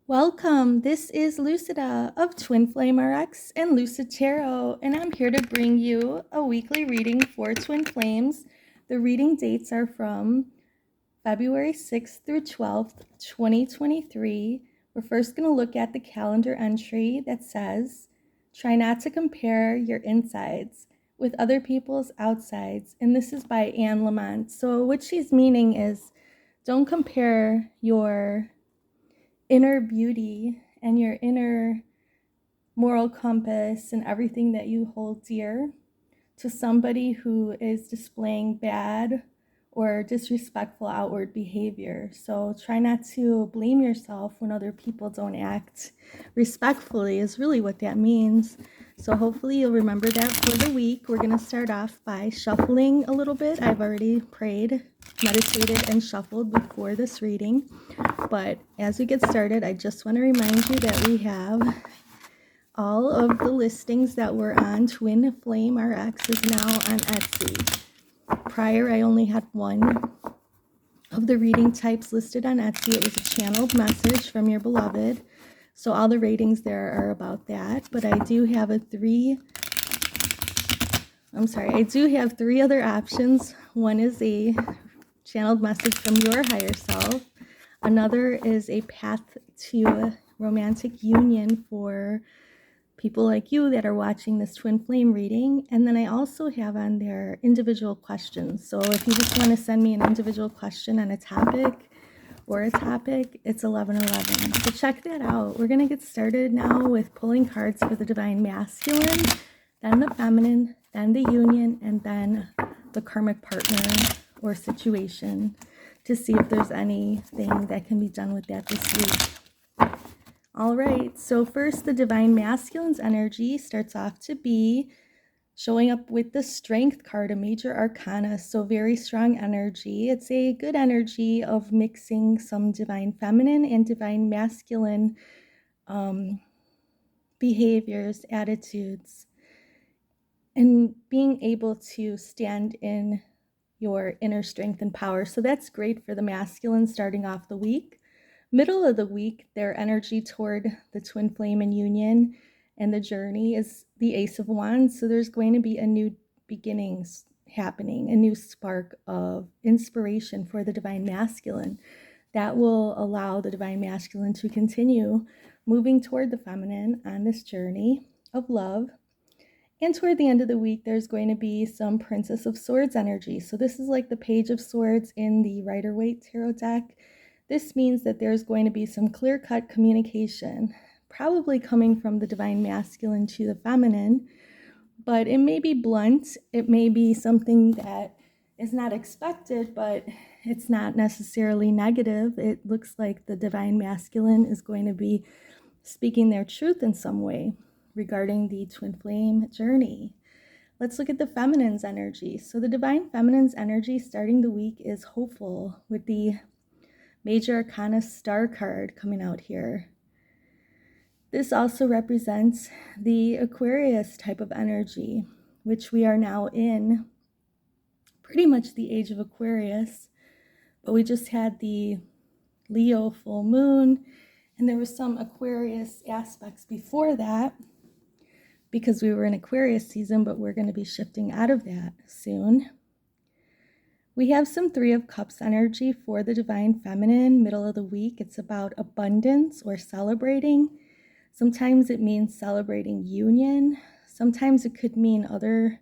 Welcome. This is Lucida of Twin Flame RX and Lucid Tarot, and I'm here to bring you a weekly reading for Twin Flames. The reading dates are from February 6th through 12th, 2023. We're first going to look at the calendar entry that says, "Try not to compare your insides with other people's outsides." And this is by Anne Lamont. So what she's meaning is, don't compare your inner beauty and your inner moral compass and everything that you hold dear to somebody who is displaying bad or disrespectful outward behavior. So try not to blame yourself when other people don't act respectfully is really what that means. So hopefully you'll remember that for the week. We're going to start off by shuffling a little bit. I've already prayed, meditated, and shuffled before this reading. But as we get started, I just want to remind you that we have all of the listings that were on Twin Flame RX is now on Etsy. Prior, I only had one of the reading types listed on Etsy. It was a channeled message from your beloved. So all the ratings there are about that. But I do have three other options. One is a channeled message from your higher self. Another is a path to romantic union for people like you that are watching this twin flame reading. And then I also have on there individual questions. So if you just want to send me an individual question on a topic, it's 1111. So check that out. We're going to get started now with pulling cards for the divine masculine, then the feminine, then the union, and then the karmic partner or situation to see if there's anything that can be done with that this week. All right, so first the divine masculine's energy starts off to be showing up with the Strength card, a major arcana, so very strong energy. It's a good energy of mixing some divine feminine and divine masculine behaviors, attitudes, and being able to stand in your inner strength and power. So that's great for the masculine starting off the week. Middle of the week, their energy toward the twin flame and union and the journey is the Ace of Wands. So there's going to be a new beginnings happening, a new spark of inspiration for the divine masculine that will allow the divine masculine to continue moving toward the feminine on this journey of love. And toward the end of the week, there's going to be some Princess of Swords energy. So this is like the Page of Swords in the Rider-Waite Tarot deck. This means that there's going to be some clear-cut communication, probably coming from the divine masculine to the feminine, but it may be blunt. It may be something that is not expected, but it's not necessarily negative. It looks like the divine masculine is going to be speaking their truth in some way regarding the twin flame journey. Let's look at the feminine's energy. So the divine feminine's energy starting the week is hopeful with the major arcana star card coming out here. This also represents the Aquarius type of energy, which we are now in pretty much the age of Aquarius, but we just had the Leo full moon, and there were some Aquarius aspects before that because we were in Aquarius season, but we're going to be shifting out of that soon. We have some Three of Cups energy for the divine feminine, middle of the week. It's about abundance or celebrating. Sometimes it means celebrating union. Sometimes it could mean other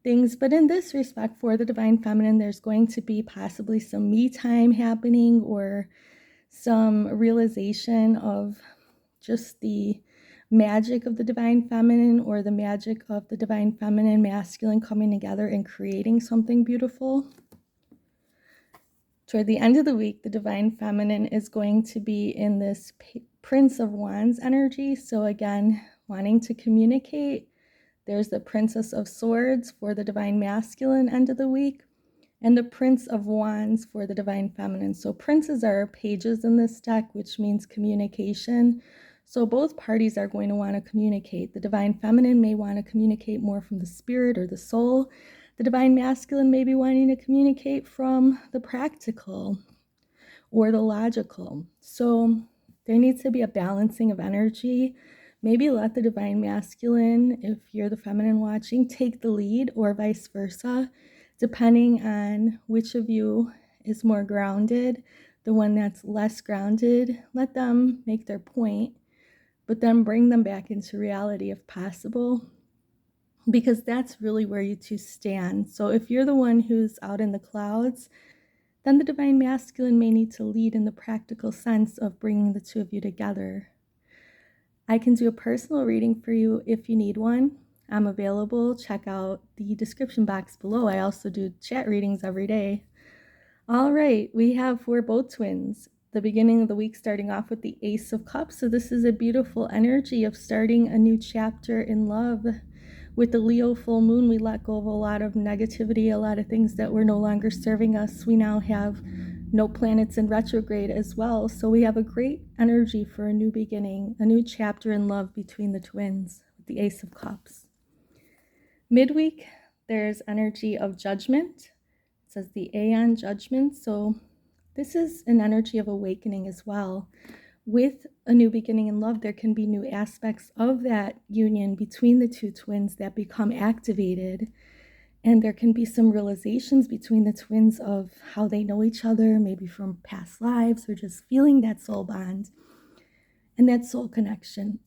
things. But in this respect, for the divine feminine, there's going to be possibly some me time happening or some realization of just the magic of the divine feminine or the magic of the divine feminine masculine coming together and creating something beautiful. Toward the end of the week, the divine feminine is going to be in this Prince of Wands energy. So again, wanting to communicate. There's the Princess of Swords for the divine masculine end of the week, and the Prince of Wands for the divine feminine. So princes are pages in this deck, which means communication. So both parties are going to want to communicate. The divine feminine may want to communicate more from the spirit or the soul. The divine masculine may be wanting to communicate from the practical or the logical. So There needs to be a balancing of energy. Maybe let the divine masculine, if you're the feminine watching, take the lead, or vice versa, depending on which of you is more grounded. The one that's less grounded, let them make their point, but then bring them back into reality if possible, because that's really where you two stand. So if you're the one who's out in the clouds, then the divine masculine may need to lead in the practical sense of bringing the two of you together. I can do a personal reading for you if you need one. I'm available. Check out the description box below. I also do chat readings every day. All right, we're both twins. The beginning of the week starting off with the Ace of Cups. So this is a beautiful energy of starting a new chapter in love. With the Leo full moon, we let go of a lot of negativity, a lot of things that were no longer serving us. We now have no planets in retrograde as well. So we have a great energy for a new beginning, a new chapter in love between the twins, with the Ace of Cups. Midweek, there's energy of judgment. It says the Aeon judgment. So this is an energy of awakening as well. With a new beginning in love, there can be new aspects of that union between the two twins that become activated. And there can be some realizations between the twins of how they know each other, maybe from past lives, or just feeling that soul bond and that soul connection.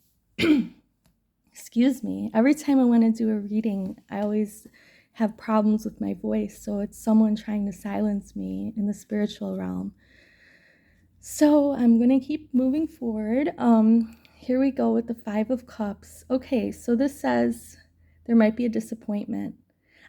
Excuse me. Every time I want to do a reading, I always have problems with my voice. So it's someone trying to silence me in the spiritual realm. So I'm going to keep moving forward. Here we go with the Five of Cups. Okay, so this says there might be a disappointment.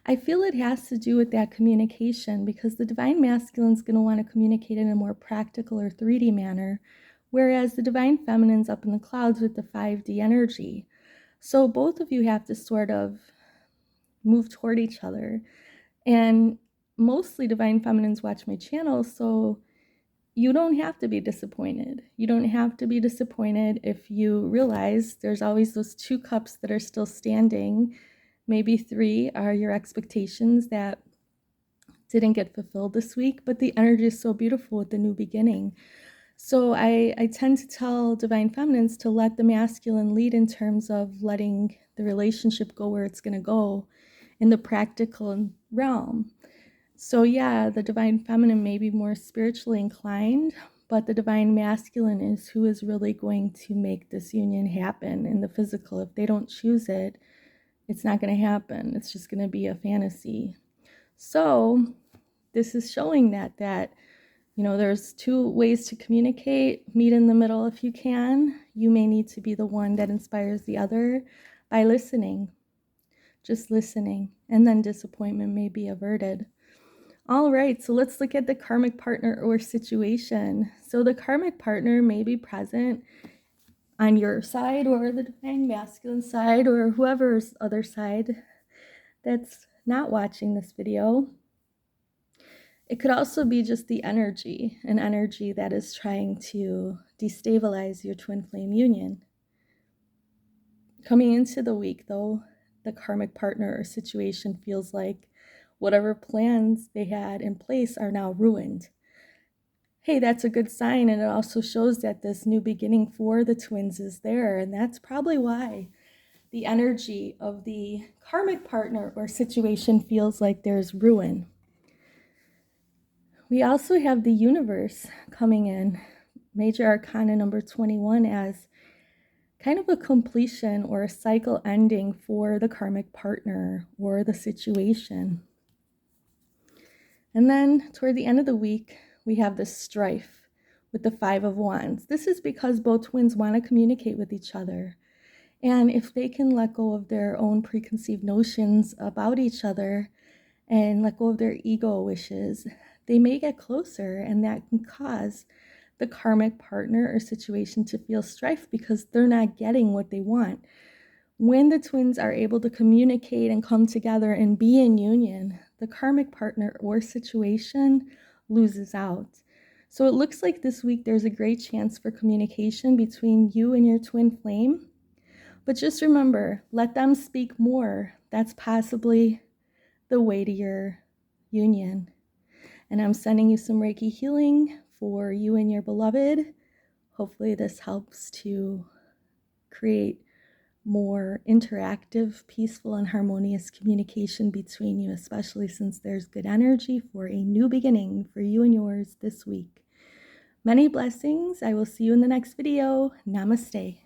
I feel it has to do with that communication, because the divine masculine is going to want to communicate in a more practical or 3D manner, whereas the divine feminine's up in the clouds with the 5D energy. So both of you have to sort of move toward each other. And mostly divine feminines watch my channel, so you don't have to be disappointed. You don't have to be disappointed if you realize there's always those 2 cups that are still standing. Maybe 3 are your expectations that didn't get fulfilled this week, but the energy is so beautiful with the new beginning. So I tend to tell divine feminines to let the masculine lead in terms of letting the relationship go where it's going to go in the practical realm. So yeah, the divine feminine may be more spiritually inclined, but the divine masculine is who is really going to make this union happen in the physical. If they don't choose it, it's not going to happen. It's just going to be a fantasy. So this is showing that there's 2 ways to communicate. Meet in the middle if you can. You may need to be the one that inspires the other by listening, just listening, and then disappointment may be averted. All right, so let's look at the karmic partner or situation. So the karmic partner may be present on your side or the divine masculine side or whoever's other side that's not watching this video. It could also be just the energy, an energy that is trying to destabilize your twin flame union. Coming into the week, though, the karmic partner or situation feels like whatever plans they had in place are now ruined. Hey, that's a good sign, and it also shows that this new beginning for the twins is there, and that's probably why the energy of the karmic partner or situation feels like there's ruin. We also have the universe coming in, major arcana number 21, as kind of a completion or a cycle ending for the karmic partner or the situation. And then toward the end of the week, we have the strife with the 5 of Wands. This is because both twins want to communicate with each other. And if they can let go of their own preconceived notions about each other and let go of their ego wishes, they may get closer, and that can cause the karmic partner or situation to feel strife because they're not getting what they want. When the twins are able to communicate and come together and be in union, the karmic partner or situation loses out. So it looks like this week there's a great chance for communication between you and your twin flame. But just remember, let them speak more. That's possibly the way to your union. And I'm sending you some Reiki healing for you and your beloved. Hopefully this helps to create more interactive, peaceful, and harmonious communication between you, especially since there's good energy for a new beginning for you and yours this week. Many blessings. I will see you in the next video. Namaste.